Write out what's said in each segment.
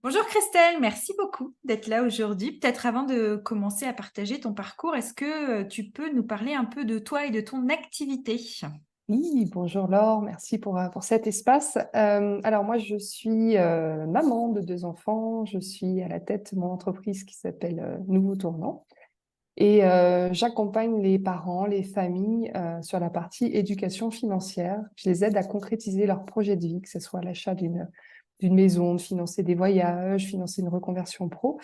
Bonjour Christelle, merci beaucoup d'être là aujourd'hui. Peut-être avant de commencer à partager ton parcours, est-ce que tu peux nous parler un peu de toi et de ton activité? Oui, bonjour Laure, merci pour cet espace. Alors moi, je suis maman de deux enfants, je suis à la tête de mon entreprise qui s'appelle Nouveau Tournant et j'accompagne les parents, les familles sur la partie éducation financière. Je les aide à concrétiser leurs projets de vie, que ce soit l'achat d'une maison, de financer des voyages, financer une reconversion pro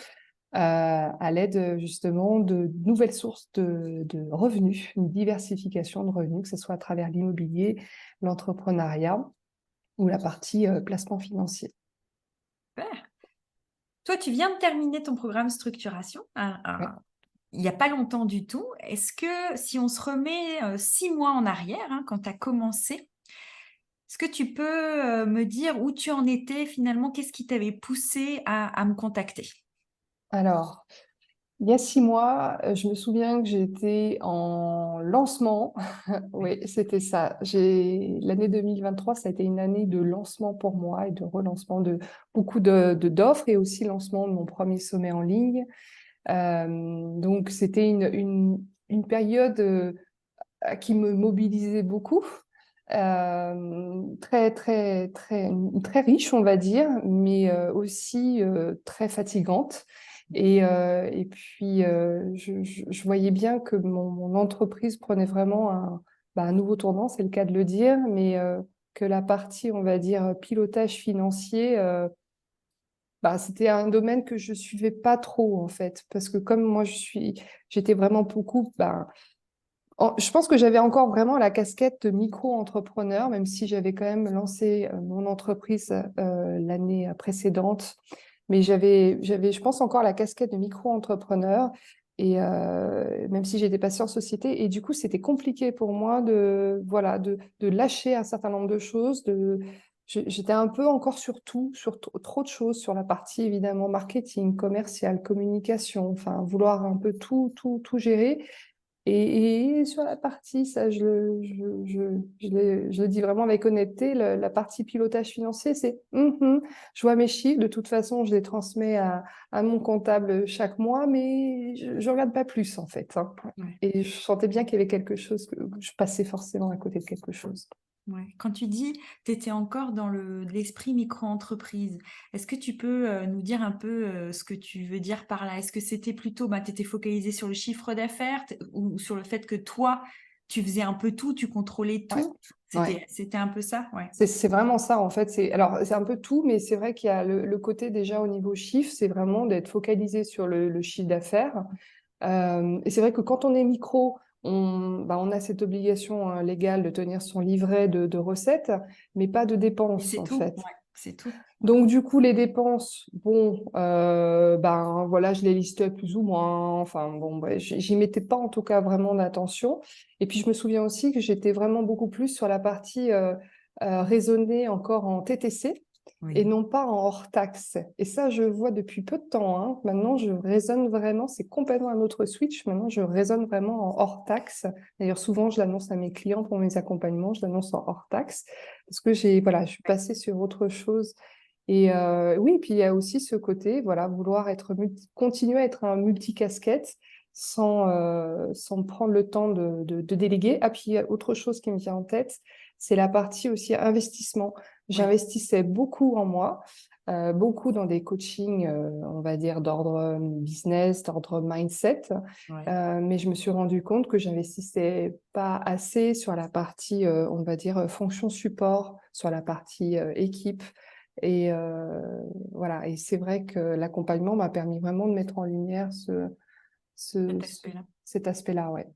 à l'aide justement de nouvelles sources de revenus, une diversification de revenus, que ce soit à travers l'immobilier, l'entrepreneuriat ou la partie placement financier. Super. Toi, tu viens de terminer ton programme structuration Ouais. il n'y a pas longtemps du tout. Est-ce que si on se remet 6 mois en arrière, hein, quand tu as commencé, est-ce que tu peux me dire où tu en étais finalement? Qu'est-ce qui t'avait poussé à me contacter? Alors, il y a 6 mois, je me souviens que j'étais en lancement. Oui. Oui, c'était ça. L'année 2023, ça a été une année de lancement pour moi et de relancement de beaucoup d'offres et aussi lancement de mon premier sommet en ligne. Donc, c'était une période qui me mobilisait beaucoup, très, très, très, très riche, on va dire, mais aussi très fatigante. Et puis, je voyais bien que mon entreprise prenait vraiment un nouveau tournant, c'est le cas de le dire, mais que la partie, on va dire, pilotage financier, c'était un domaine que je suivais pas trop, en fait, parce que comme moi, j'étais vraiment beaucoup, je pense que j'avais encore vraiment la casquette de micro-entrepreneur, même si j'avais quand même lancé mon entreprise l'année précédente. Mais je pense, encore la casquette de micro-entrepreneur. Et même si j'étais passée en société, et du coup, c'était compliqué pour moi voilà, de lâcher un certain nombre de choses. J'étais un peu encore sur tout, sur trop de choses, sur la partie évidemment marketing, commercial, communication, enfin, vouloir un peu tout gérer. Et sur la partie, ça, je le dis vraiment avec honnêteté, la partie pilotage financier, c'est je vois mes chiffres, de toute façon, je les transmets à mon comptable chaque mois, mais je ne regarde pas plus en fait, hein. Ouais. Et je sentais bien qu'il y avait quelque chose, que je passais forcément à côté de quelque chose. Ouais. Quand tu dis, tu étais encore dans l'esprit micro-entreprise, est-ce que tu peux nous dire un peu ce que tu veux dire par là? Est-ce que c'était plutôt, tu étais focalisé sur le chiffre d'affaires ou sur le fait que toi, tu faisais un peu tout, tu contrôlais Ouais, tout? ouais. C'était un peu ça? Ouais. C'est vraiment ça, en fait. Alors, c'est un peu tout, mais c'est vrai qu'il y a le côté déjà au niveau chiffre, c'est vraiment d'être focalisé sur le chiffre d'affaires. Et c'est vrai que quand on est micro, on a cette obligation légale de tenir son livret de recettes, mais pas de Et dépenses, c'est en tout? fait. Ouais, c'est tout. Ouais. Donc, du coup, les dépenses, bon, voilà, je les listais plus ou moins. Enfin, bon, j'y mettais pas en tout cas vraiment d'attention. Et puis, je me souviens aussi que j'étais vraiment beaucoup plus sur la partie raisonnée encore en TTC et Oui. non pas en hors taxe. Et ça, je vois depuis peu de temps, hein. Maintenant, je raisonne vraiment, c'est complètement un autre switch. Maintenant, je raisonne vraiment en hors taxe. D'ailleurs, souvent, je l'annonce à mes clients pour mes accompagnements, je l'annonce en hors taxe parce que voilà, je suis passée sur autre chose. Et oui, puis il y a aussi ce côté, voilà, vouloir continuer à être un multicasquette sans prendre le temps de déléguer. Ah, puis il y a autre chose qui me vient en tête, c'est la partie aussi investissement. Oui. J'investissais beaucoup en moi, beaucoup dans des coachings, on va dire, d'ordre business, d'ordre mindset. Ouais. Mais je me suis rendu compte que j'investissais pas assez sur la partie, on va dire, fonction support, sur la partie équipe. Et voilà, et c'est vrai que l'accompagnement m'a permis vraiment de mettre en lumière ce, Cet ce- aspect-là. cet aspect-là, ouais.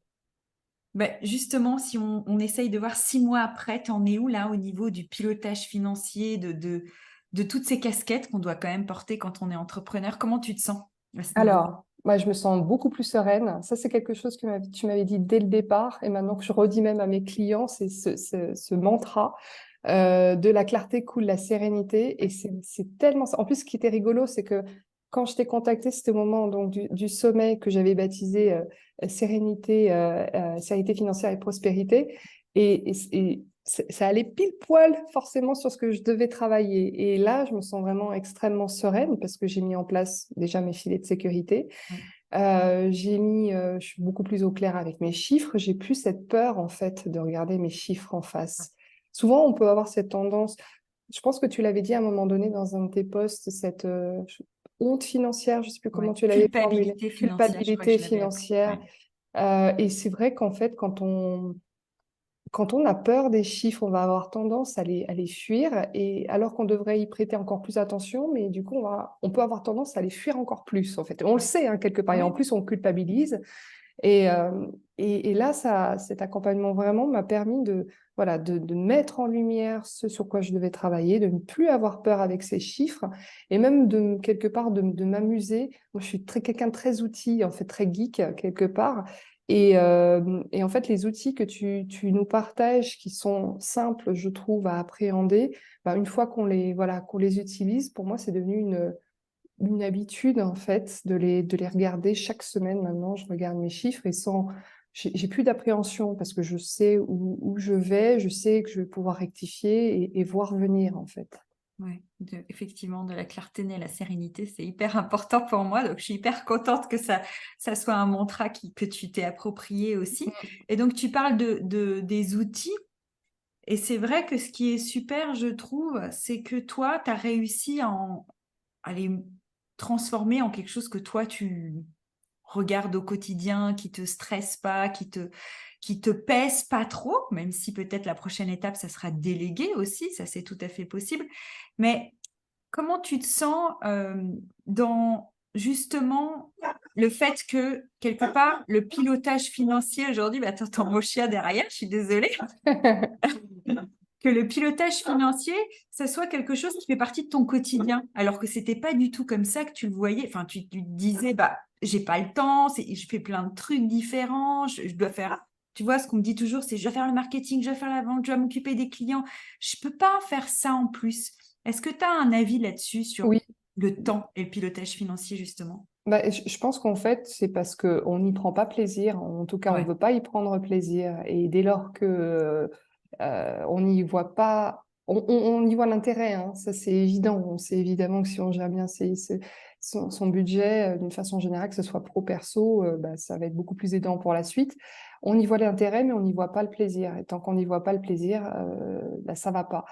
Ben, justement, si on essaye de voir 6 mois après, t'en es où là au niveau du pilotage financier, de toutes ces casquettes qu'on doit quand même porter quand on est entrepreneur? Comment tu te sens à ce niveau? Alors, moi, je me sens beaucoup plus sereine. Ça, c'est quelque chose que tu m'avais dit dès le départ, et maintenant que je redis même à mes clients, c'est ce mantra de la clarté coule la sérénité. Et c'est tellement ça. En plus, ce qui était rigolo, c'est que quand je t'ai contacté, c'était au moment donc, du sommet que j'avais baptisé sérénité financière et prospérité. Et ça allait pile poil forcément sur ce que je devais travailler. Et là, je me sens vraiment extrêmement sereine parce que j'ai mis en place déjà mes filets de sécurité. Ouais. Je suis beaucoup plus au clair avec mes chiffres. J'ai plus cette peur, en fait, de regarder mes chiffres en face. Souvent, on peut avoir cette tendance, je pense que tu l'avais dit à un moment donné dans un de tes posts, cette honte financière, je ne sais plus Ouais. comment tu l'avais formulé, Culpabilité financière, je crois que culpabilité je l'avais appris. financière. Ouais. Et c'est vrai qu'en fait, quand on a peur des chiffres, on va avoir tendance à les fuir, et alors qu'on devrait y prêter encore plus attention, mais du coup, on peut avoir tendance à les fuir encore plus, en fait. On le Ouais. sait, hein, quelque part, et en Oui. plus, on culpabilise. Et, et là, cet accompagnement vraiment m'a permis voilà, de mettre en lumière ce sur quoi je devais travailler, de ne plus avoir peur avec ces chiffres, et même quelque part de m'amuser. Moi, je suis quelqu'un de très outil, en fait, très geek, quelque part. Et en fait, les outils que tu nous partages, qui sont simples, je trouve, à appréhender, bah, une fois voilà, qu'on les utilise, pour moi, c'est devenu une habitude, en fait, de les regarder chaque semaine. Maintenant, je regarde mes chiffres et j'ai plus d'appréhension parce que je sais où je vais, je sais que je vais pouvoir rectifier et voir venir, en fait. Ouais, effectivement, de la clarté naît la sérénité, c'est hyper important pour moi. Donc, je suis hyper contente que ça soit un mantra que tu t'es approprié aussi. Et donc, tu parles des outils. Et c'est vrai que ce qui est super, je trouve, c'est que toi, tu as réussi à les transformer en quelque chose que toi, tu regardes au quotidien, qui te stresse pas, qui te pèse pas trop, même si peut-être la prochaine étape, ça sera délégué aussi, ça c'est tout à fait possible. Mais comment tu te sens dans justement le fait que quelque part le pilotage financier aujourd'hui, bah, t'entends mon chien derrière, je suis désolée, que le pilotage financier, ça soit quelque chose qui fait partie de ton quotidien, alors que c'était pas du tout comme ça que tu le voyais. Enfin, tu te disais, bah, j'ai pas le temps, je fais plein de trucs différents, je dois faire. Tu vois, ce qu'on me dit toujours, c'est je dois faire le marketing, je dois faire la vente, je dois m'occuper des clients. Je peux pas faire ça en plus. Est-ce que tu as un avis là-dessus sur Oui. le temps et le pilotage financier, justement? Bah, je pense qu'en fait, c'est parce qu'on n'y prend pas plaisir. En tout cas, on ne Ouais, veut pas y prendre plaisir. Et dès lors que on n'y voit pas, on y voit l'intérêt, hein, ça c'est évident. On sait évidemment que si on gère bien son budget d'une façon générale, que ce soit pro-perso, bah, ça va être beaucoup plus aidant pour la suite. On y voit l'intérêt, mais on n'y voit pas le plaisir. Et tant qu'on n'y voit pas le plaisir, bah, ça va pas.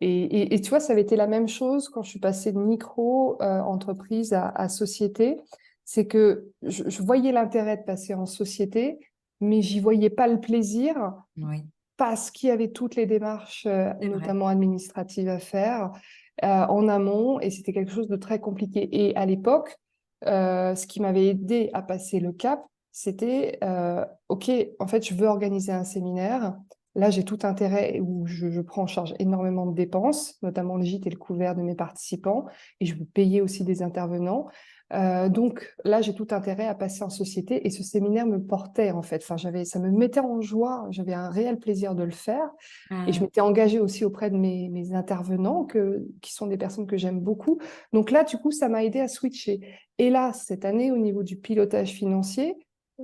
Et tu vois, ça avait été la même chose quand je suis passée de micro-entreprise à société. C'est que je voyais l'intérêt de passer en société, mais j'y voyais pas le plaisir oui, parce qu'il y avait toutes les démarches, c'est vrai. notamment administratives, à faire en amont, et c'était quelque chose de très compliqué. Et à l'époque, ce qui m'avait aidé à passer le cap, c'était, OK, en fait, je veux organiser un séminaire. Là, j'ai tout intérêt où je prends en charge énormément de dépenses, notamment le gîte et le couvert de mes participants, et je veux payer aussi des intervenants. Donc là, j'ai tout intérêt à passer en société, et ce séminaire me portait, en fait. Enfin, ça me mettait en joie, j'avais un réel plaisir de le faire, et je m'étais engagée aussi auprès de mes intervenants qui sont des personnes que j'aime beaucoup. Donc là, du coup, ça m'a aidé à switcher. Et là, cette année, au niveau du pilotage financier,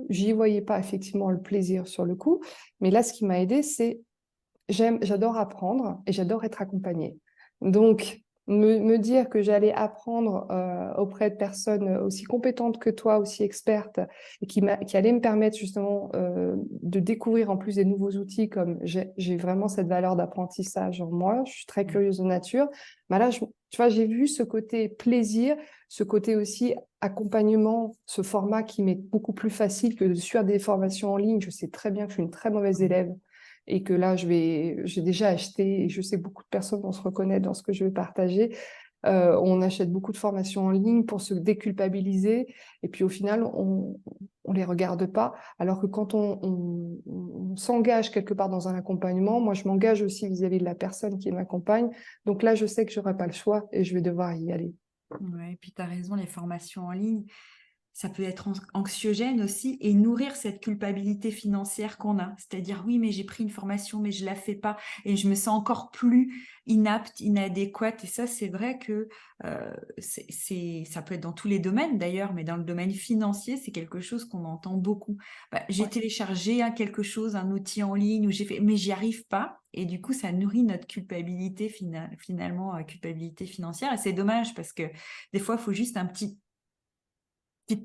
j'y voyais pas effectivement le plaisir sur le coup, mais là, ce qui m'a aidé, c'est j'adore apprendre et j'adore être accompagnée. Donc, me dire que j'allais apprendre auprès de personnes aussi compétentes que toi, aussi expertes, et qui allaient me permettre justement de découvrir en plus des nouveaux outils, comme j'ai vraiment cette valeur d'apprentissage en moi, je suis très curieuse de nature. Mais là, tu vois, j'ai vu ce côté plaisir, ce côté aussi accompagnement, ce format qui m'est beaucoup plus facile que de suivre des formations en ligne. Je sais très bien que je suis une très mauvaise élève et que là, j'ai déjà acheté, et je sais que beaucoup de personnes vont se reconnaître dans ce que je vais partager. On achète beaucoup de formations en ligne pour se déculpabiliser, et puis au final, on les regarde pas. Alors que quand on s'engage quelque part dans un accompagnement, moi, je m'engage aussi vis-à-vis de la personne qui m'accompagne. Donc là, je sais que j'aurai pas le choix et je vais devoir y aller. Ouais, et puis tu as raison, les formations en ligne. ça peut être anxiogène aussi et nourrir cette culpabilité financière qu'on a. C'est-à-dire, oui, mais j'ai pris une formation, mais je la fais pas et je me sens encore plus inapte, inadéquate. Et ça, c'est vrai que ça peut être dans tous les domaines d'ailleurs, mais dans le domaine financier, c'est quelque chose qu'on entend beaucoup. Bah, j'ai Ouais. téléchargé quelque chose, un outil en ligne où j'ai fait, mais j'y arrive pas. Et du coup, ça nourrit notre culpabilité finalement, culpabilité financière. Et c'est dommage parce que des fois, il faut juste un petite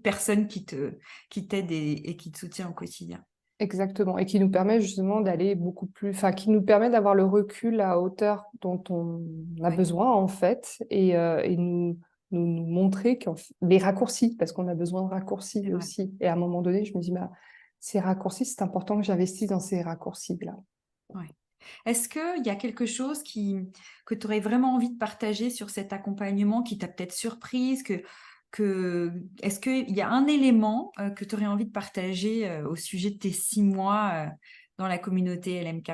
personne qui t'aide et qui te soutient au quotidien. Exactement, et qui nous permet justement d'aller beaucoup plus, enfin, qui nous permet d'avoir le recul à hauteur dont on a Ouais, besoin en fait, et nous montrer les raccourcis, parce qu'on a besoin de c'est raccourcis vrai. aussi. Et à un moment donné, je me dis, bah, ces raccourcis, c'est important que j'investisse dans ces raccourcis-là. Ouais. Est-ce qu'il y a quelque chose que tu aurais vraiment envie de partager sur cet accompagnement qui t'a peut-être surprise est-ce qu'il y a un élément que tu aurais envie de partager au sujet de tes 6 mois dans la communauté LMK?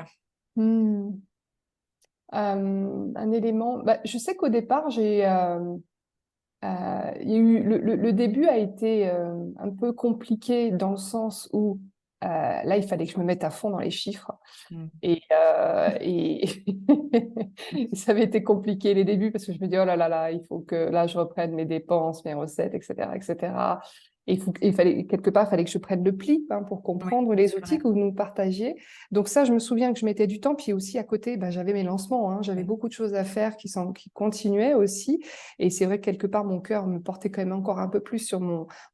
Hmm. Un élément, bah, je sais qu'au départ, il y a eu, le début a été un peu compliqué dans le sens où là, il fallait que je me mette à fond dans les chiffres. Mm. Et ça avait été compliqué les débuts parce que je me dis, oh là là là, il faut que là, je reprenne mes dépenses, mes recettes, etc., etc. Et quelque part, il fallait que je prenne le pli pour Oui, comprendre les c'est outils vrai. que vous nous partagiez. Donc ça, je me souviens que je mettais du temps. Puis aussi, à côté, j'avais mes lancements. J'avais Ouais. beaucoup de choses à faire qui continuaient aussi. Et c'est vrai que quelque part, mon cœur me portait quand même encore un peu plus sur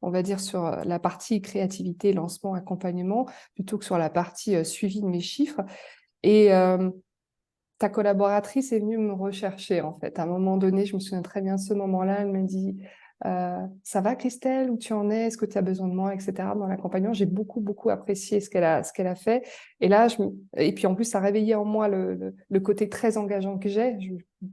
on va dire, sur la partie créativité, lancement, accompagnement, plutôt que sur la partie suivi de mes chiffres. Et ta collaboratrice est venue me rechercher, en fait. À un moment donné, je me souviens très bien de ce moment-là, elle m'a dit, ça va, Christelle, où tu en es? Est-ce que tu as besoin de moi, etc. Dans l'accompagnement, j'ai beaucoup, beaucoup apprécié ce qu'elle a fait. Et là, et puis en plus, ça a réveillé en moi le côté très engageant que j'ai.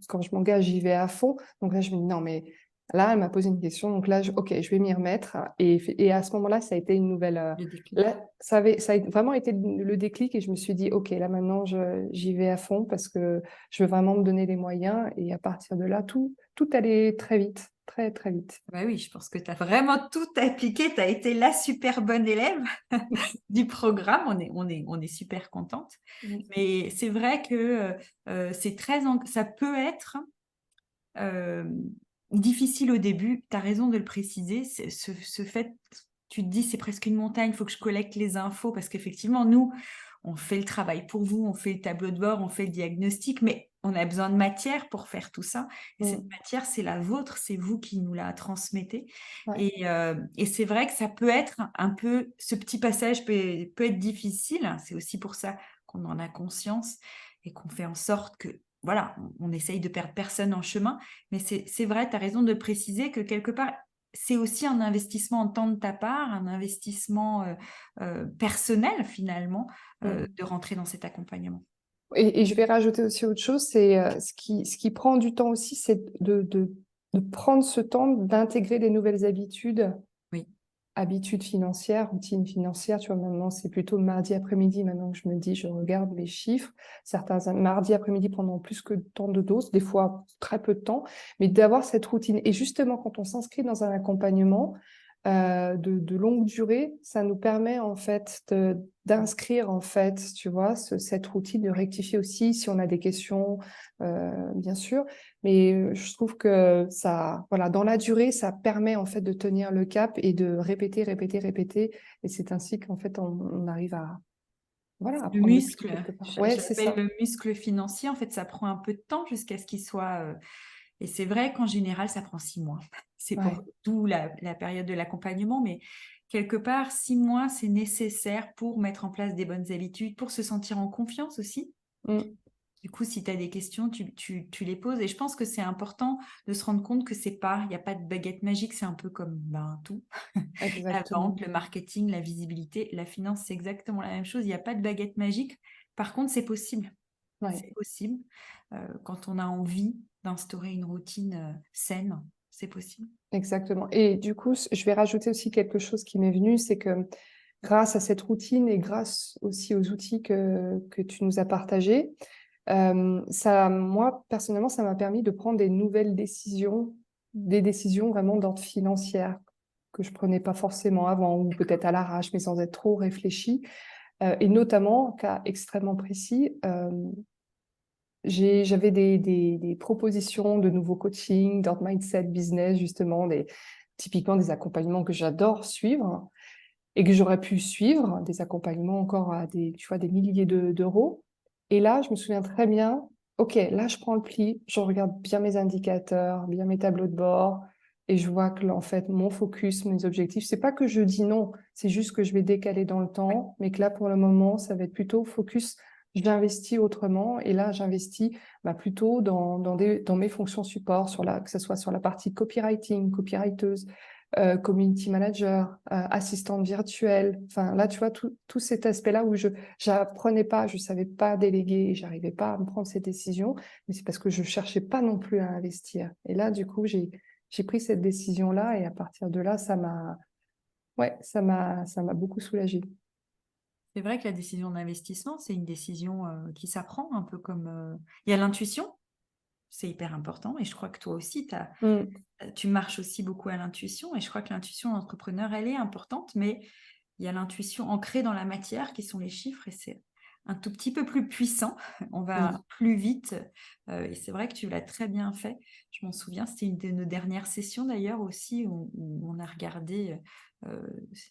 Quand je m'engage, j'y vais à fond. Donc là, je me dis, non, mais là, elle m'a posé une question. Donc là, OK, je vais m'y remettre. Et à ce moment-là, ça a été une nouvelle. Le déclic. Là, ça a vraiment été le déclic et je me suis dit, OK, là maintenant, j'y vais à fond parce que je veux vraiment me donner les moyens. Et à partir de là, tout allait très vite, très, très vite. Bah oui, je pense que tu as vraiment tout appliqué. Tu as été la super bonne élève du programme. On est super contente. Mm. Mais c'est vrai que ça peut être euh, difficile au début. Tu as raison de le préciser. Ce fait, tu te dis, c'est presque une montagne. Il faut que je collecte les infos parce qu'effectivement, nous, on fait le travail pour vous, on fait le tableau de bord, on fait le diagnostic, mais on a besoin de matière pour faire tout ça. Et cette Mm. matière, c'est la vôtre, c'est vous qui nous la transmettez. Ouais. Et c'est vrai que ça peut être un peu, ce petit passage peut être difficile. C'est aussi pour ça qu'on en a conscience et qu'on fait en sorte que, voilà, on essaye de perdre personne en chemin. Mais c'est vrai, tu as raison de préciser que quelque part, c'est aussi un investissement en temps de ta part, un investissement personnel finalement, Mm. de rentrer dans cet accompagnement. Et je vais rajouter aussi autre chose, c'est ce qui prend du temps aussi, c'est de prendre ce temps d'intégrer des nouvelles Oui, habitudes financières, routines financières. Tu vois, maintenant, c'est plutôt mardi après-midi, maintenant que je me dis, je regarde les chiffres. Certains mardis après-midi pendant plus que tant de doses, des fois très peu de temps, mais d'avoir cette routine. Et justement, quand on s'inscrit dans un accompagnement de longue durée, ça nous permet en fait d'inscrire en fait, tu vois, cette routine, de rectifier aussi si on a des questions, bien sûr. Mais je trouve que ça, voilà, dans la durée, ça permet en fait de tenir le cap et de répéter, répéter, répéter. Et c'est ainsi qu'en fait, on arrive à, voilà, à le prendre le pli muscle, quelque part. je Ouais, c'est l'appelle ça. le muscle financier. En fait, ça prend un peu de temps jusqu'à ce qu'il soit. Et c'est vrai qu'en général, ça prend 6 mois. C'est pour Ouais. tout la période de l'accompagnement, mais quelque part, 6 mois, c'est nécessaire pour mettre en place des bonnes habitudes, pour se sentir en confiance aussi. Mm. Du coup, si tu as des questions, tu les poses. Et je pense que c'est important de se rendre compte que il n'y a pas de baguette magique, c'est un peu comme tout. La Exactement. vente, le marketing, la visibilité, la finance, c'est exactement la même chose. Il n'y a pas de baguette magique. Par contre, c'est possible. Ouais. C'est possible. Quand on a envie d'instaurer une routine saine, c'est possible. Exactement. Et du coup, je vais rajouter aussi quelque chose qui m'est venu, c'est que grâce à cette routine et grâce aussi aux outils que tu nous as partagés, moi, personnellement, ça m'a permis de prendre des nouvelles décisions, des décisions vraiment d'ordre financier, que je prenais pas forcément avant, ou peut-être à l'arrache, mais sans être trop réfléchi. Et notamment, cas extrêmement précis, j'avais des propositions de nouveaux coachings, d'ordre mindset, business, justement, typiquement des accompagnements que j'adore suivre et que j'aurais pu suivre, des accompagnements encore à tu vois, des milliers d'euros. Et là, je me souviens très bien, OK, là, je prends le pli, je regarde bien mes indicateurs, bien mes tableaux de bord, et je vois que, en fait, mon focus, mes objectifs, c'est pas que je dis non, c'est juste que je vais décaler dans le temps, mais que là, pour le moment, ça va être plutôt focus, j'investis autrement, et là, j'investis plutôt dans mes fonctions support, que ce soit sur la partie copywriting, copywriteuse, community manager, assistante virtuelle. Enfin, là, tu vois, tout cet aspect-là où j'apprenais pas, je savais pas déléguer, j'arrivais pas à me prendre ces décisions, mais c'est parce que je cherchais pas non plus à investir. Et là, du coup, j'ai pris cette décision-là, et à partir de là, ouais, ça m'a beaucoup soulagée. C'est vrai que la décision d'investissement, c'est une décision qui s'apprend un peu comme... Il y a l'intuition, c'est hyper important. Et je crois que toi aussi, Mm. tu marches aussi beaucoup à l'intuition. Et je crois que l'intuition d'entrepreneur, elle est importante, mais il y a l'intuition ancrée dans la matière qui sont les chiffres et c'est un tout petit peu plus puissant. On va plus vite. Et c'est vrai que tu l'as très bien fait. Je m'en souviens, c'était une de nos dernières sessions d'ailleurs aussi où on a regardé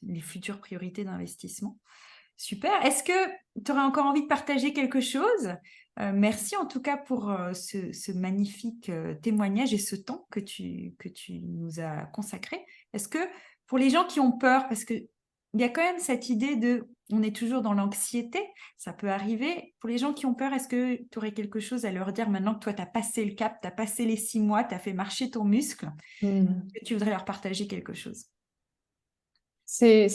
les futures priorités d'investissement. Super. Est-ce que tu aurais encore envie de partager quelque chose? Merci en tout cas pour ce magnifique témoignage et ce temps que tu nous as consacré. Est-ce que pour les gens qui ont peur, parce qu'il y a quand même cette idée on est toujours dans l'anxiété, ça peut arriver. Pour les gens qui ont peur, est-ce que tu aurais quelque chose à leur dire maintenant que toi, tu as passé le cap, tu as passé les 6 mois, tu as fait marcher ton muscle, Mm. que tu voudrais leur partager quelque chose? C'est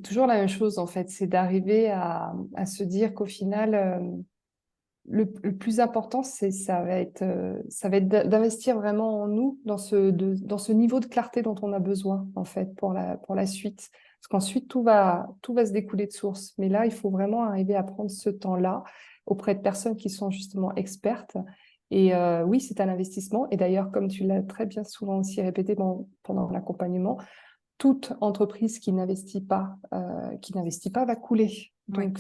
toujours la même chose, en fait, c'est d'arriver à se dire qu'au final, le plus important, ça va être d'investir vraiment en nous, dans ce niveau de clarté dont on a besoin, en fait, pour la suite. Parce qu'ensuite, tout va se découler de source. Mais là, il faut vraiment arriver à prendre ce temps-là auprès de personnes qui sont justement expertes. Et oui, c'est un investissement. Et d'ailleurs, comme tu l'as très bien souvent aussi répété pendant l'accompagnement, toute entreprise qui n'investit pas va couler. Oui. Donc,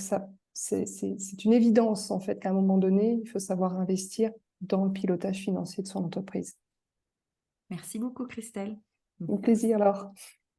c'est une évidence, en fait, qu'à un moment donné, il faut savoir investir dans le pilotage financier de son entreprise. Merci beaucoup, Christelle. Au plaisir, alors.